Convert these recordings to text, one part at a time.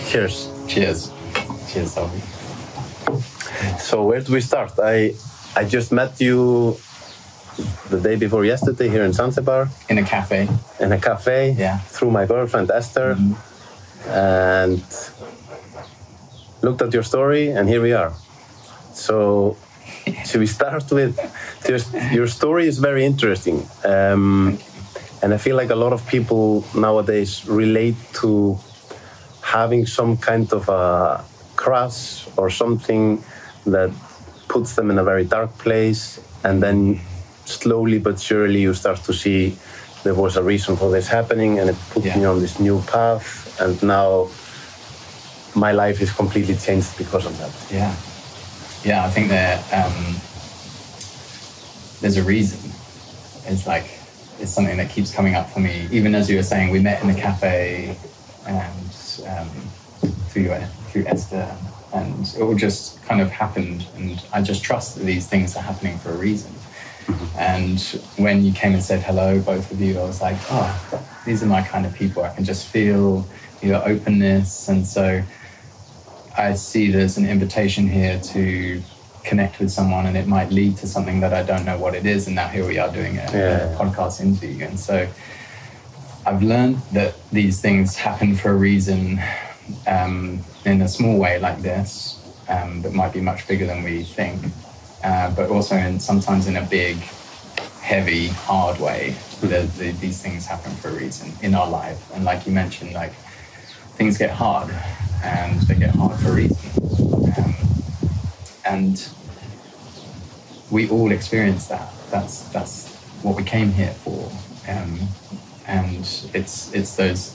Cheers. Cheers. Cheers, Sölvi. So where do we start? I just met you the day before yesterday here in Zanzibar. In a cafe. In a cafe. Yeah. Through my girlfriend Esther. And looked at your story, and here we are. So should we start with just your story is very interesting. And I feel like a lot of people nowadays relate to having some kind of a crash or something that puts them in a very dark place, and then slowly but surely you start to see there was a reason for this happening, and it put me on this new path, and now my life is completely changed because of that. Yeah, I think that there's a reason. It's something that keeps coming up for me. Even as you were saying, we met in the cafe and through Esther, and it all just kind of happened, and I just trust that these things are happening for a reason. And when you came and said hello, both of you, I was like, oh, these are my kind of people. I can just feel your openness, and so I see there's an invitation here to connect with someone, and it might lead to something that I don't know what it is, and now here we are doing a podcast interview. And so I've learned that these things happen for a reason, in a small way like this, that might be much bigger than we think, but also sometimes in a big, heavy, hard way. These things happen for a reason in our life. And like you mentioned, like things get hard, and they get hard for a reason. And we all experience that. That's what we came here for. And it's those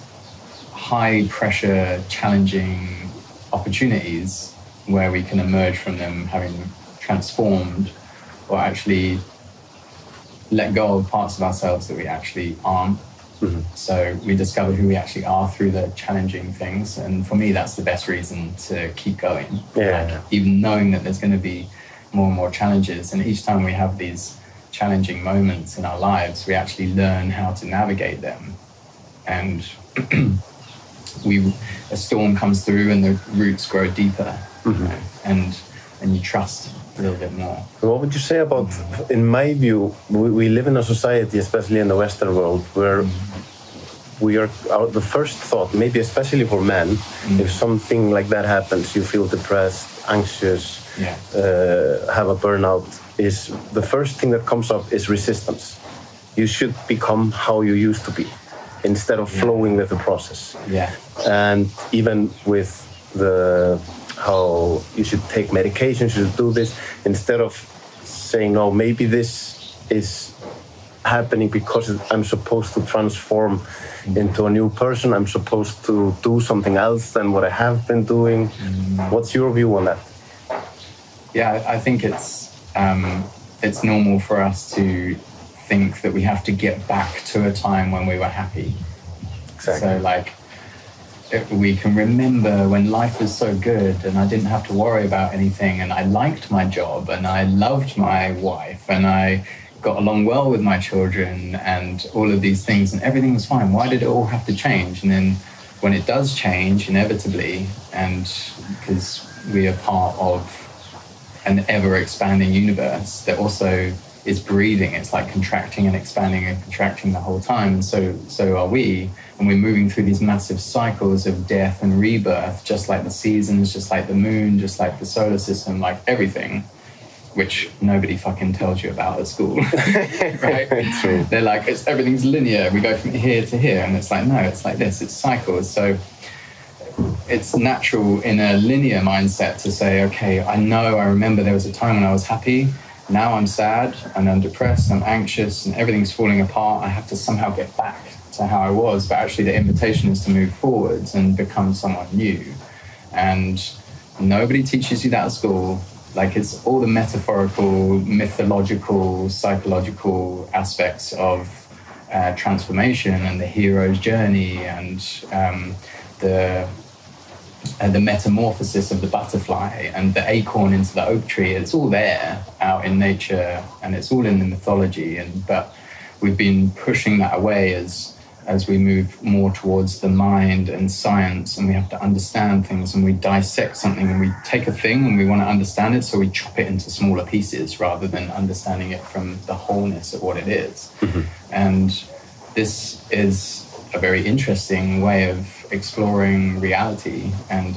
high pressure, challenging opportunities where we can emerge from them having transformed, or actually let go of parts of ourselves that we actually aren't. So we discover who we actually are through the challenging things. And for me, that's the best reason to keep going. Even knowing that there's going to be more and more challenges. And each time we have these challenging moments in our lives, we actually learn how to navigate them. And a storm comes through and the roots grow deeper, and you trust a little bit more. What would you say about, in my view, we live in a society, especially in the Western world, where we are the first thought, maybe especially for men, if something like that happens, you feel depressed, anxious, have a burnout, is the first thing that comes up is resistance. You should become how you used to be, instead of flowing with the process. And even with how you should take medications, you should do this, instead of saying, no, maybe this is happening because I'm supposed to transform into a new person, I'm supposed to do something else than what I have been doing. What's your view on that? Yeah, I think it's normal for us to think that we have to get back to a time when we were happy. Exactly. So like, we can remember when life was so good and I didn't have to worry about anything, and I liked my job and I loved my wife and I got along well with my children and all of these things, and everything was fine. Why did it all have to change? And then when it does change, inevitably, and because we are part of an ever-expanding universe that also is breathing, it's like contracting and expanding and contracting the whole time, and so are we. And we're moving through these massive cycles of death and rebirth, just like the seasons, just like the moon, just like the solar system, like everything, which nobody fucking tells you about at school, right? True. They're like, everything's linear. We go from here to here. And it's like, no, it's like this, it's cycles. So it's natural in a linear mindset to say, okay, I remember there was a time when I was happy. Now I'm sad and I'm depressed, I'm anxious and everything's falling apart. I have to somehow get back to how I was. But actually the invitation is to move forwards and become someone new. And nobody teaches you that at school. Like, it's all the metaphorical, mythological, psychological aspects of transformation and the hero's journey and the metamorphosis of the butterfly and the acorn into the oak tree. It's all there out in nature, and it's all in the mythology. But we've been pushing that away as as we move more towards the mind and science, and we have to understand things, and we dissect something, and we take a thing and we want to understand it, so we chop it into smaller pieces rather than understanding it from the wholeness of what it is. And this is a very interesting way of exploring reality and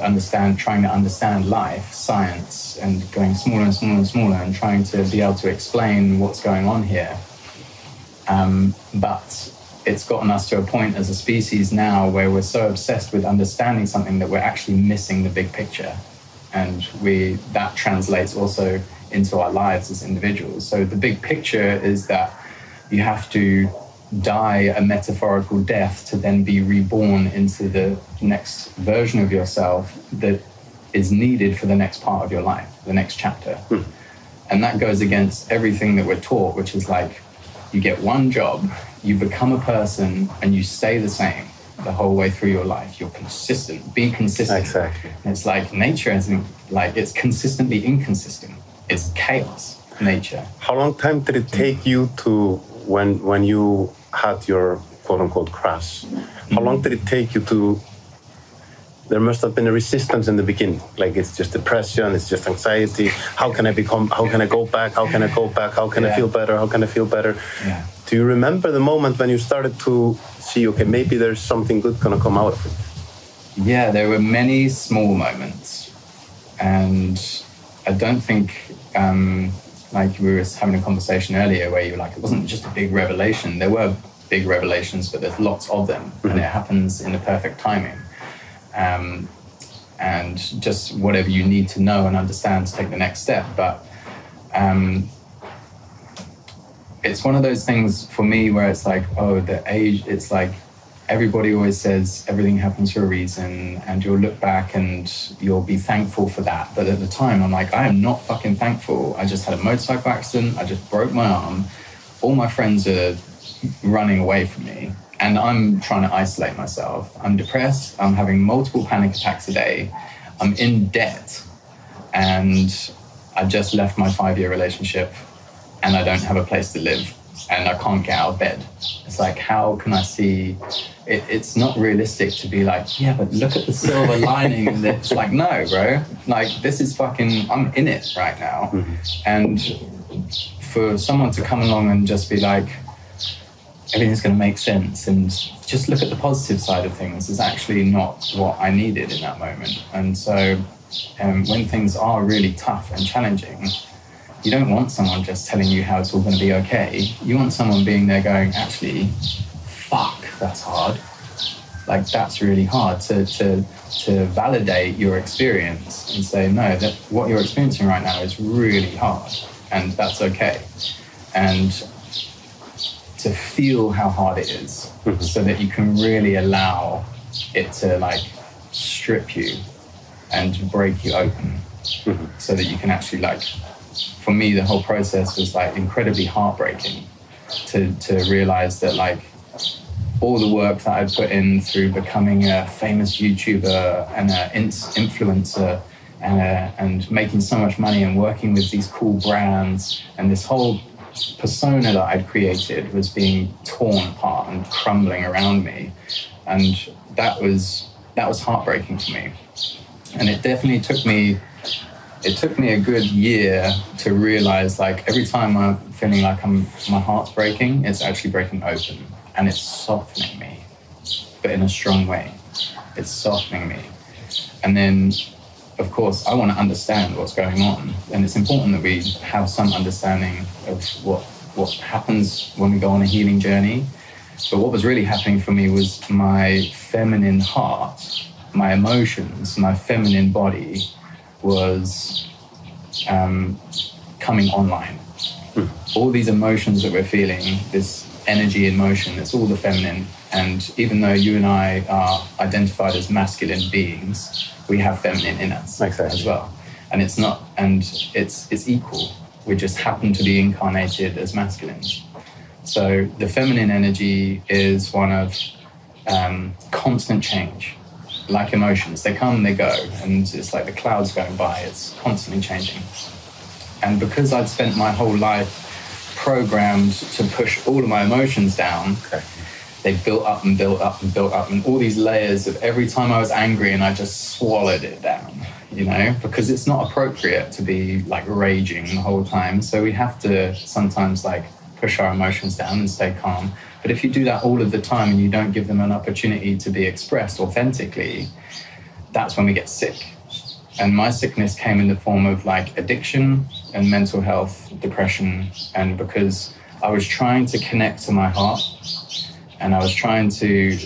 trying to understand life, science, and going smaller and smaller and smaller, and trying to be able to explain what's going on here. But it's gotten us to a point as a species now where we're so obsessed with understanding something that we're actually missing the big picture. And that translates also into our lives as individuals. So the big picture is that you have to die a metaphorical death to then be reborn into the next version of yourself that is needed for the next part of your life, the next chapter. And that goes against everything that we're taught, which is like, you get one job, you become a person, and you stay the same the whole way through your life. You're consistent, be consistent. Exactly. And it's like nature isn't like, it's consistently inconsistent. It's chaos, nature. How long time did it take you to, when you had your quote-unquote crash, how long did it take you to, there must have been a resistance in the beginning, like it's just depression, it's just anxiety, how can I go back, how can I feel better, how can I feel better? Yeah. Do you remember the moment when you started to see, okay, maybe there's something good gonna come out of it? Yeah, there were many small moments, and I don't think, like we were having a conversation earlier where you were like, it wasn't just a big revelation. There were big revelations, but there's lots of them, and it happens in the perfect timing. And just whatever you need to know and understand to take the next step. But it's one of those things for me where it's like, oh, the age, it's like everybody always says everything happens for a reason, and you'll look back and you'll be thankful for that. But at the time, I'm like, I am not fucking thankful. I just had a motorcycle accident. I just broke my arm. All my friends are running away from me. And I'm trying to isolate myself. I'm depressed. I'm having multiple panic attacks a day. I'm in debt. And I just left my 5-year relationship, and I don't have a place to live, and I can't get out of bed. It's like, how can I see it? It's not realistic to be like, yeah, but look at the silver lining. And it's like, no, bro. Like, this is fucking, I'm in it right now. And for someone to come along and just be like, everything's going to make sense and just look at the positive side of things, is actually not what I needed in that moment. And so when things are really tough and challenging, you don't want someone just telling you how it's all going to be okay. You want someone being there going, actually, fuck, that's hard. Like, that's really hard, to validate your experience and say, no, that what you're experiencing right now is really hard, and that's okay. And to feel how hard it is, so that you can really allow it to like strip you and break you open, so that you can actually, like, for me, the whole process was like incredibly heartbreaking to realize that, like, all the work that I'd put in through becoming a famous YouTuber and an influencer and making so much money and working with these cool brands, and this whole persona that I'd created was being torn apart and crumbling around me. And that was heartbreaking for me. And it definitely took me a good year to realize, like, every time I'm feeling like my heart's breaking, it's actually breaking open, and it's softening me, but in a strong way. It's softening me. And then, of course, I want to understand what's going on, and it's important that we have some understanding of what happens when we go on a healing journey. But what was really happening for me was my feminine heart, my emotions, my feminine body was coming online. All these emotions that we're feeling, this energy in motion, it's all the feminine. And even though you and I are identified as masculine beings, we have feminine in us as well. And it's not, and it's equal. We just happen to be incarnated as masculines. So the feminine energy is one of constant change, like emotions. They come, they go, and it's like the clouds going by. It's constantly changing. And because I'd spent my whole life programmed to push all of my emotions down, they built up and built up and built up, and all these layers of every time I was angry and I just swallowed it down, you know, because it's not appropriate to be like raging the whole time. So we have to sometimes like push our emotions down and stay calm. But if you do that all of the time and you don't give them an opportunity to be expressed authentically, that's when we get sick. And my sickness came in the form of like addiction and mental health, depression, and because I was trying to connect to my heart and I was trying to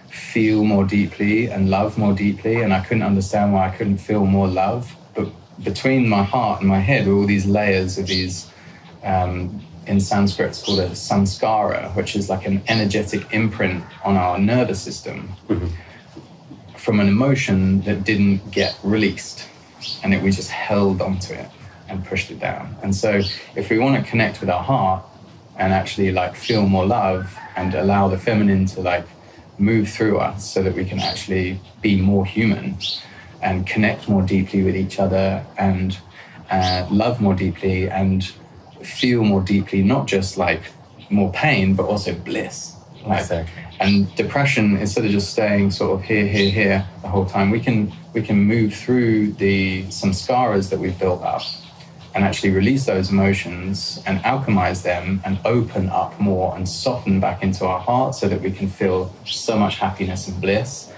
feel more deeply and love more deeply, and I couldn't understand why I couldn't feel more love. But between my heart and my head were all these layers of these, in Sanskrit it's called a samskara, which is like an energetic imprint on our nervous system. Mm-hmm. From an emotion that didn't get released, and we just held onto it and pushed it down. And so if we want to connect with our heart and actually like feel more love and allow the feminine to like move through us so that we can actually be more human and connect more deeply with each other and love more deeply and feel more deeply, not just like more pain, but also bliss. Like, exactly. And depression, instead of just staying sort of here the whole time, we can move through the samskaras that we've built up and actually release those emotions and alchemize them and open up more and soften back into our heart so that we can feel so much happiness and bliss.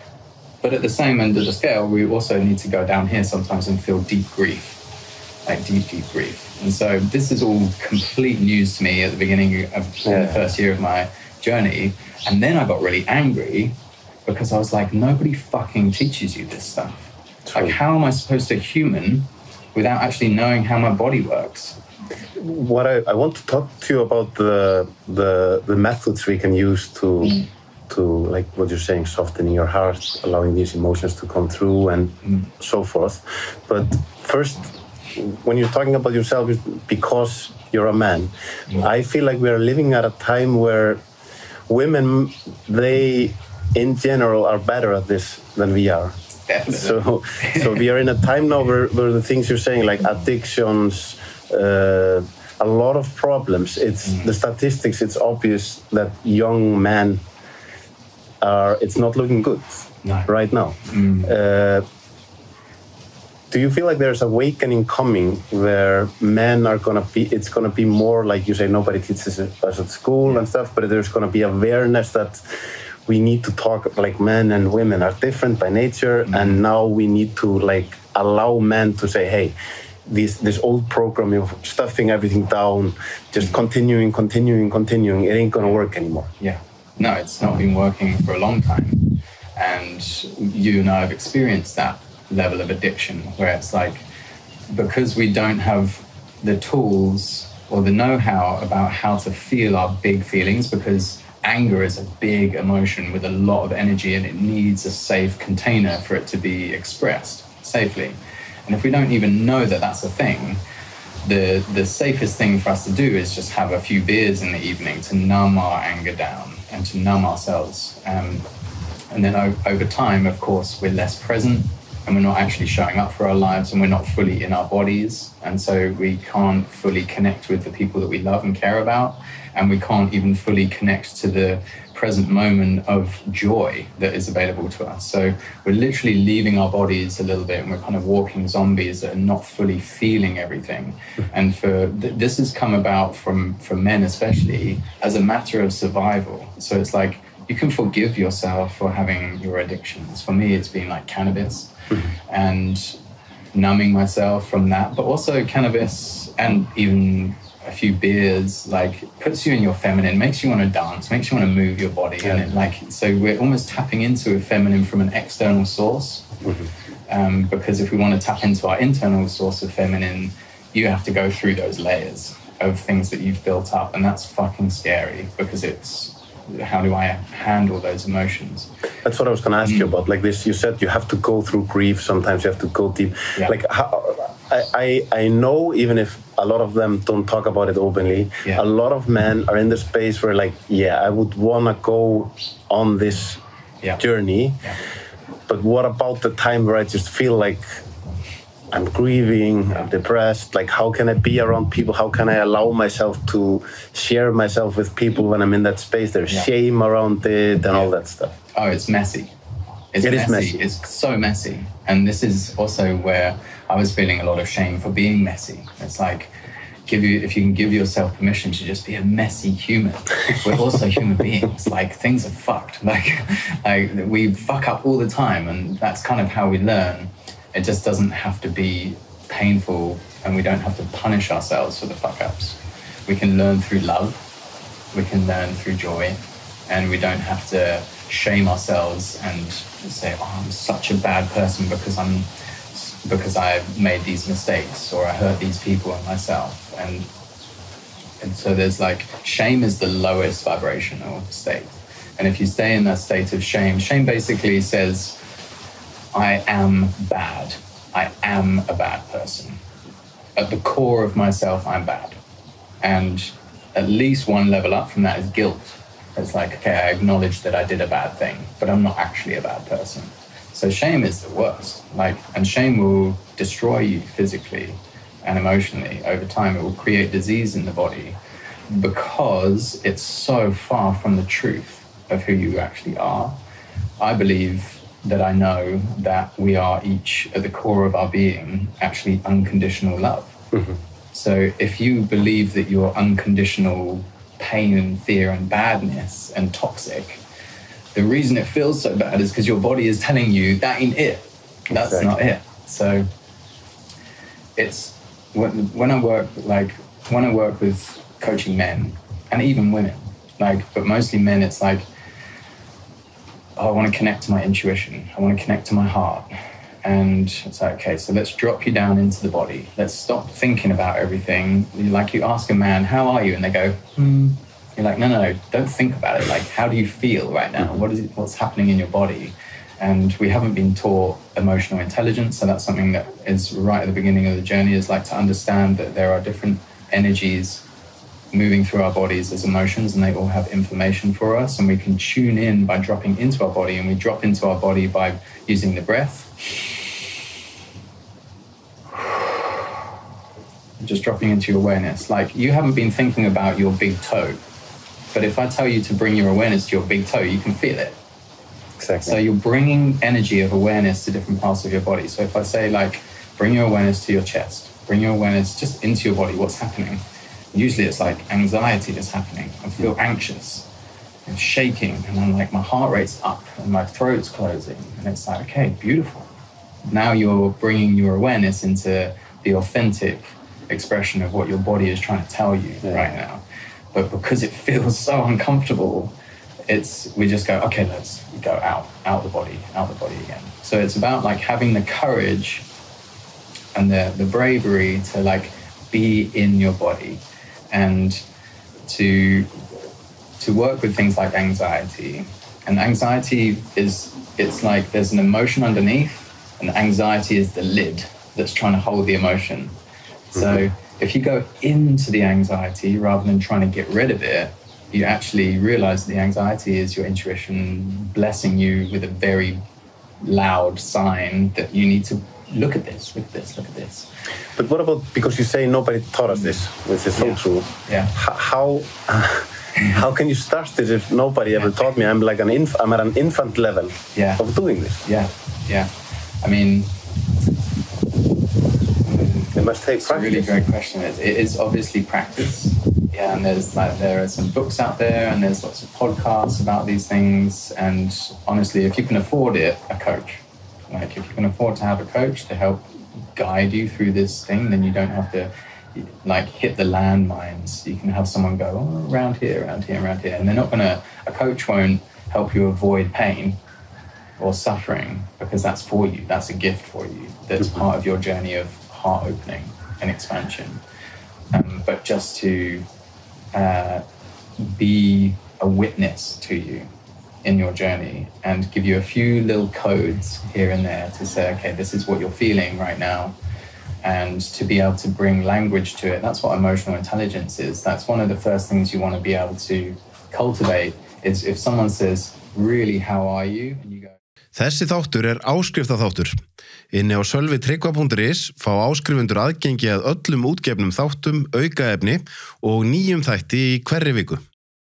But at the same end of the scale, we also need to go down here sometimes and feel deep grief, like deep grief. And so this is all complete news to me at the beginning of the first year of my journey. And then I got really angry because I was like, nobody fucking teaches you this stuff. True. Like, how am I supposed to human without actually knowing how my body works? What I want to talk to you about the methods we can use to like what you're saying, softening your heart, allowing these emotions to come through and so forth. But first, when you're talking about yourself, because you're a man, I feel like we are living at a time where women, they in general are better at this than we are. So we are in a time now where the things you're saying, like addictions, a lot of problems. It's the statistics. It's obvious that young men it's not looking good right now. Do you feel like there's awakening coming where men are gonna be? It's gonna be more like you say. Nobody teaches us at school and stuff, but there's gonna be awareness that we need to talk, like men and women are different by nature, and now we need to like allow men to say, hey, this old program of stuffing everything down, just continuing, it ain't gonna work anymore. Yeah, no, it's not been working for a long time, and you and I have experienced that level of addiction where it's like, because we don't have the tools or the know-how about how to feel our big feelings, because anger is a big emotion with a lot of energy and it needs a safe container for it to be expressed safely. And if we don't even know that that's a thing, the safest thing for us to do is just have a few beers in the evening to numb our anger down and to numb ourselves. And then over time, of course, we're less present and we're not actually showing up for our lives and we're not fully in our bodies. And so we can't fully connect with the people that we love and care about. And we can't even fully connect to the present moment of joy that is available to us. So we're literally leaving our bodies a little bit and we're kind of walking zombies that are not fully feeling everything. And this has come about from men especially as a matter of survival. So it's like, you can forgive yourself for having your addictions. For me, it's been like cannabis and numbing myself from that, but also cannabis and even a few beers, like puts you in your feminine, makes you want to dance, makes you want to move your body. Yeah. And it, like, so we're almost tapping into a feminine from an external source. Because if we want to tap into our internal source of feminine, you have to go through those layers of things that you've built up. And that's fucking scary because it's, how do I handle those emotions? That's what I was going to ask you about. Like this, you said you have to go through grief. Sometimes you have to go deep. Yeah. Like I know, even if a lot of them don't talk about it openly, a lot of men are in the space where like, I would want to go on this journey. Yeah. But what about the time where I just feel like I'm grieving, I'm depressed. Like, how can I be around people? How can I allow myself to share myself with people when I'm in that space? There's shame around it and all that stuff. Oh, it's messy. It is messy. It's so messy. And this is also where I was feeling a lot of shame for being messy. It's like, if you can give yourself permission to just be a messy human, we're also human beings. Like, things are fucked. Like we fuck up all the time, and that's kind of how we learn. It just doesn't have to be painful, and we don't have to punish ourselves for the fuck ups. We can learn through love, we can learn through joy, and we don't have to shame ourselves and say, oh, I'm such a bad person because I made these mistakes, or I hurt these people and myself. And so there's like, shame is the lowest vibrational state. And if you stay in that state of shame basically says, I am bad. I am a bad person. At the core of myself, I'm bad. And at least one level up from that is guilt. It's like, okay, I acknowledge that I did a bad thing, but I'm not actually a bad person. So shame is the worst. And shame will destroy you physically and emotionally over time. It will create disease in the body because it's so far from the truth of who you actually are. I believe that I know that we are each, at the core of our being, actually unconditional love. Mm-hmm. So if you believe that you're unconditional pain and fear and badness and toxic, the reason it feels so bad is because your body is telling you that ain't it. That's exactly. Not it. So it's when I work with coaching men and even women, but mostly men, it's like, oh, I want to connect to my intuition. I want to connect to my heart. And it's like, okay, so let's drop you down into the body. Let's stop thinking about everything. Like, you ask a man, how are you? And they go, You're like, no, don't think about it. Like, how do you feel right now? What's happening in your body? And we haven't been taught emotional intelligence. So that's something that is right at the beginning of the journey, is like to understand that there are different energies moving through our bodies as emotions, and they all have information for us. And we can tune in by dropping into our body, and we drop into our body by using the breath. Just dropping into your awareness. Like, you haven't been thinking about your big toe, but if I tell you to bring your awareness to your big toe, you can feel it. Exactly. So you're bringing energy of awareness to different parts of your body. So if I say, like, bring your awareness to your chest, bring your awareness just into your body, what's happening? Usually it's like anxiety that's happening. I feel anxious and shaking, and I'm like, my heart rate's up and my throat's closing. And it's like, okay, beautiful. Now you're bringing your awareness into the authentic expression of what your body is trying to tell you right now. But because it feels so uncomfortable, we just go, okay, let's go out the body again. So it's about like having the courage and the bravery to like be in your body, and to work with things like anxiety. And anxiety it's like there's an emotion underneath, and anxiety is the lid that's trying to hold the emotion. So if you go into the anxiety rather than trying to get rid of it, you actually realize the anxiety is your intuition blessing you with a very loud sign that you need to look at this. But what about, because you say nobody taught us this, which is so true. Yeah. How can you start this if nobody ever taught me? I'm like I'm at an infant level of doing this. Yeah. I mean, it must take practice. It's a really great question. It is obviously practice. Yeah, and there are some books out there, and there's lots of podcasts about these things. And honestly, if you can afford it, a coach. Like, if you can afford to have a coach to help guide you through this thing, then you don't have to like hit the landmines. You can have someone go, oh, around here. And they're a coach won't help you avoid pain or suffering, because that's for you. That's a gift for you. That's part of your journey of heart opening and expansion. But just to be a witness to you in your journey and give you a few little codes here and there to say, okay, this is what you're feeling right now, and to be able to bring language to it. That's what emotional intelligence is. That's one of the first things you want to be able to cultivate, is if someone says, really, how are you? And you go... Þessi þáttur áskriftað þáttur. Inni á sölvitryggva.is fá áskrifundur aðgengi að öllum útgefnum þáttum, aukaefni og nýjum þætti í hverri viku.